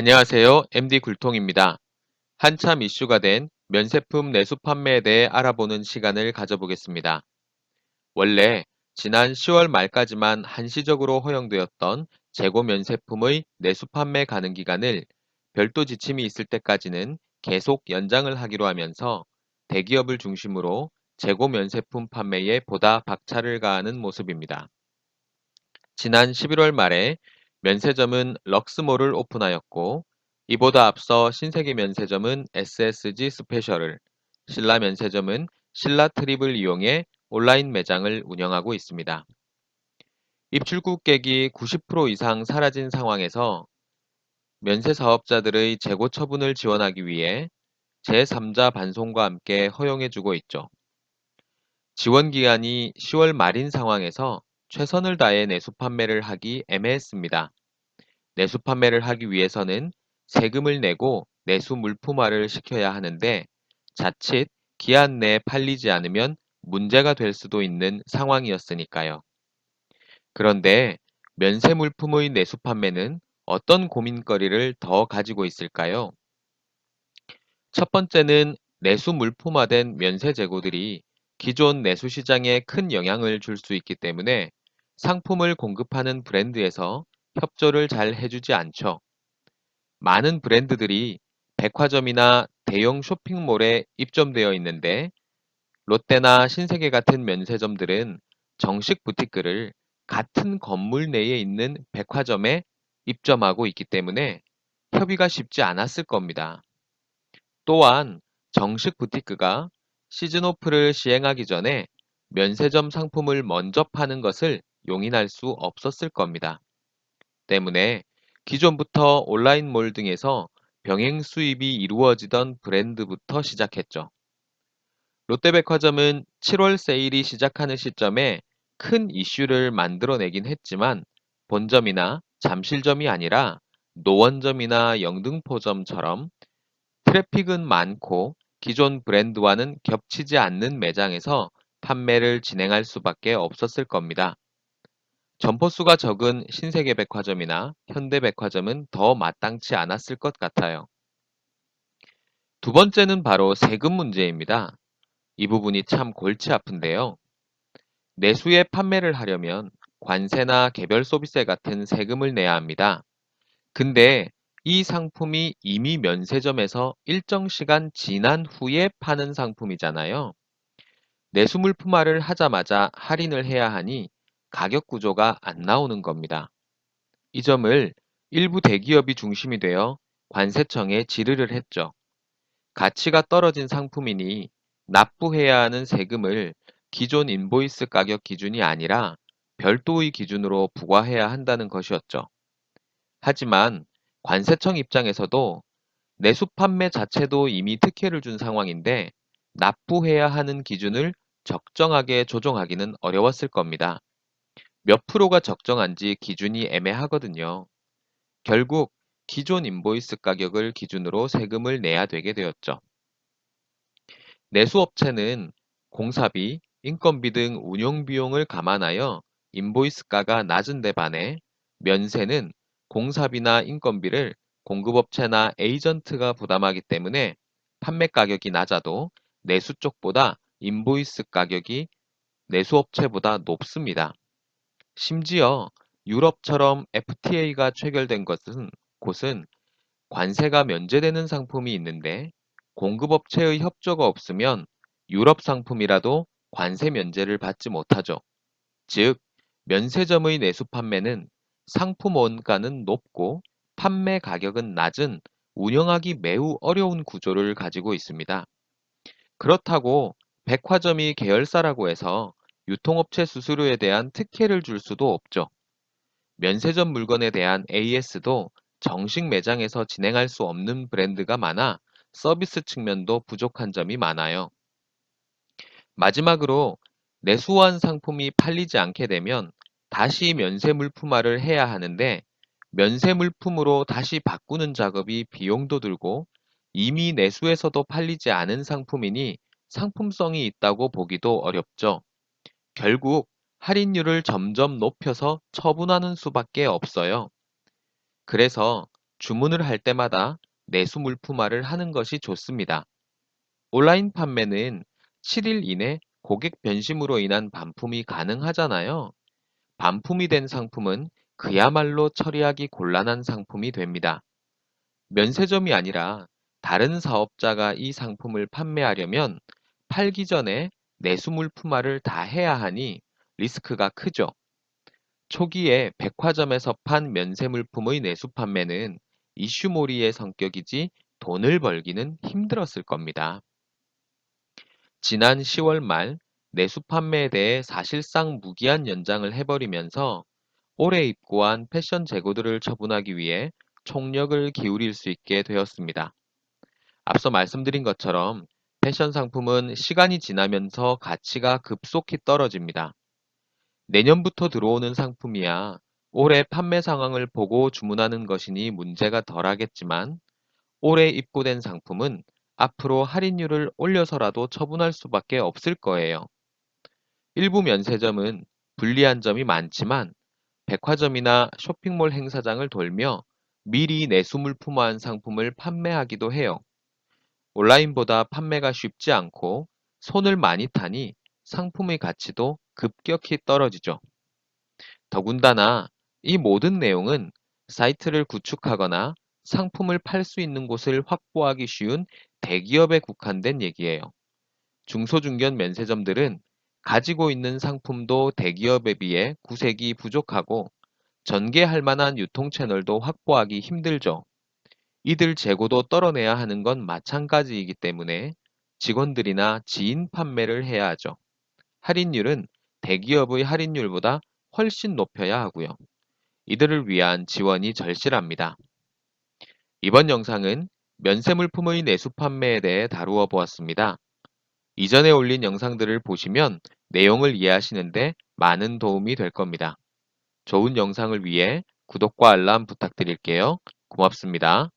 안녕하세요. MD 굴통입니다. 한참 이슈가 된 면세품 내수 판매에 대해 알아보는 시간을 가져보겠습니다. 원래 지난 10월 말까지만 한시적으로 허용되었던 재고 면세품의 내수 판매 가능 기간을 별도 지침이 있을 때까지는 계속 연장을 하기로 하면서 대기업을 중심으로 재고 면세품 판매에 보다 박차를 가하는 모습입니다. 지난 11월 말에 면세점은 럭스몰을 오픈하였고, 이보다 앞서 신세계 면세점은 SSG 스페셜을, 신라 면세점은 신라 트립을 이용해 온라인 매장을 운영하고 있습니다. 입출국객이 90% 이상 사라진 상황에서 면세 사업자들의 재고 처분을 지원하기 위해 제3자 반송과 함께 허용해주고 있죠. 지원 기간이 10월 말인 상황에서 최선을 다해 내수 판매를 하기 애매했습니다. 내수 판매를 하기 위해서는 세금을 내고 내수 물품화를 시켜야 하는데 자칫 기한 내에 팔리지 않으면 문제가 될 수도 있는 상황이었으니까요. 그런데 면세 물품의 내수 판매는 어떤 고민거리를 더 가지고 있을까요? 첫 번째는 내수 물품화된 면세 재고들이 기존 내수 시장에 큰 영향을 줄 수 있기 때문에 상품을 공급하는 브랜드에서 협조를 잘 해주지 않죠. 많은 브랜드들이 백화점이나 대형 쇼핑몰에 입점되어 있는데 롯데나 신세계 같은 면세점들은 정식 부티크를 같은 건물 내에 있는 백화점에 입점하고 있기 때문에 협의가 쉽지 않았을 겁니다. 또한 정식 부티크가 시즌 오프를 시행하기 전에 면세점 상품을 먼저 파는 것을 용인할 수 없었을 겁니다. 때문에 기존부터 온라인몰 등에서 병행 수입이 이루어지던 브랜드부터 시작했죠. 롯데백화점은 7월 세일이 시작하는 시점에 큰 이슈를 만들어내긴 했지만 본점이나 잠실점이 아니라 노원점이나 영등포점처럼 트래픽은 많고 기존 브랜드와는 겹치지 않는 매장에서 판매를 진행할 수밖에 없었을 겁니다. 점포 수가 적은 신세계백화점이나 현대백화점은 더 마땅치 않았을 것 같아요. 두 번째는 바로 세금 문제입니다. 이 부분이 참 골치 아픈데요. 내수에 판매를 하려면 관세나 개별 소비세 같은 세금을 내야 합니다. 근데 이 상품이 이미 면세점에서 일정 시간 지난 후에 파는 상품이잖아요. 내수물품화를 하자마자 할인을 해야 하니 가격 구조가 안 나오는 겁니다. 이 점을 일부 대기업이 중심이 되어 관세청에 질의를 했죠. 가치가 떨어진 상품이니 납부해야 하는 세금을 기존 인보이스 가격 기준이 아니라 별도의 기준으로 부과해야 한다는 것이었죠. 하지만 관세청 입장에서도 내수 판매 자체도 이미 특혜를 준 상황인데 납부해야 하는 기준을 적정하게 조정하기는 어려웠을 겁니다. 몇 프로가 적정한지 기준이 애매하거든요. 결국 기존 인보이스 가격을 기준으로 세금을 내야 되게 되었죠. 내수업체는 공사비, 인건비 등 운용 비용을 감안하여 인보이스가가 낮은 데 반해 면세는 공사비나 인건비를 공급업체나 에이전트가 부담하기 때문에 판매 가격이 낮아도 내수 쪽보다 인보이스 가격이 내수업체보다 높습니다. 심지어 유럽처럼 FTA가 체결된 곳은 관세가 면제되는 상품이 있는데 공급업체의 협조가 없으면 유럽 상품이라도 관세 면제를 받지 못하죠. 즉, 면세점의 내수 판매는 상품 원가는 높고 판매 가격은 낮은 운영하기 매우 어려운 구조를 가지고 있습니다. 그렇다고 백화점이 계열사라고 해서 유통업체 수수료에 대한 특혜를 줄 수도 없죠. 면세점 물건에 대한 AS도 정식 매장에서 진행할 수 없는 브랜드가 많아 서비스 측면도 부족한 점이 많아요. 마지막으로 내수한 상품이 팔리지 않게 되면 다시 면세 물품화를 해야 하는데 면세 물품으로 다시 바꾸는 작업이 비용도 들고 이미 내수에서도 팔리지 않은 상품이니 상품성이 있다고 보기도 어렵죠. 결국 할인율을 점점 높여서 처분하는 수밖에 없어요. 그래서 주문을 할 때마다 내수 물품화를 하는 것이 좋습니다. 온라인 판매는 7일 이내 고객 변심으로 인한 반품이 가능하잖아요. 반품이 된 상품은 그야말로 처리하기 곤란한 상품이 됩니다. 면세점이 아니라 다른 사업자가 이 상품을 판매하려면 팔기 전에 내수 물품화를 다 해야 하니 리스크가 크죠. 초기에 백화점에서 판 면세 물품의 내수 판매는 이슈몰이의 성격이지 돈을 벌기는 힘들었을 겁니다. 지난 10월 말 내수 판매에 대해 사실상 무기한 연장을 해버리면서 올해 입고한 패션 재고들을 처분하기 위해 총력을 기울일 수 있게 되었습니다. 앞서 말씀드린 것처럼 패션 상품은 시간이 지나면서 가치가 급속히 떨어집니다. 내년부터 들어오는 상품이야 올해 판매 상황을 보고 주문하는 것이니 문제가 덜하겠지만 올해 입고된 상품은 앞으로 할인율을 올려서라도 처분할 수밖에 없을 거예요. 일부 면세점은 불리한 점이 많지만 백화점이나 쇼핑몰 행사장을 돌며 미리 내수물품화한 상품을 판매하기도 해요. 온라인보다 판매가 쉽지 않고 손을 많이 타니 상품의 가치도 급격히 떨어지죠. 더군다나 이 모든 내용은 사이트를 구축하거나 상품을 팔 수 있는 곳을 확보하기 쉬운 대기업에 국한된 얘기예요. 중소중견 면세점들은 가지고 있는 상품도 대기업에 비해 구색이 부족하고 전개할 만한 유통 채널도 확보하기 힘들죠. 이들 재고도 떨어내야 하는 건 마찬가지이기 때문에 직원들이나 지인 판매를 해야 하죠. 할인율은 대기업의 할인율보다 훨씬 높여야 하고요. 이들을 위한 지원이 절실합니다. 이번 영상은 면세물품의 내수 판매에 대해 다루어 보았습니다. 이전에 올린 영상들을 보시면 내용을 이해하시는데 많은 도움이 될 겁니다. 좋은 영상을 위해 구독과 알람 부탁드릴게요. 고맙습니다.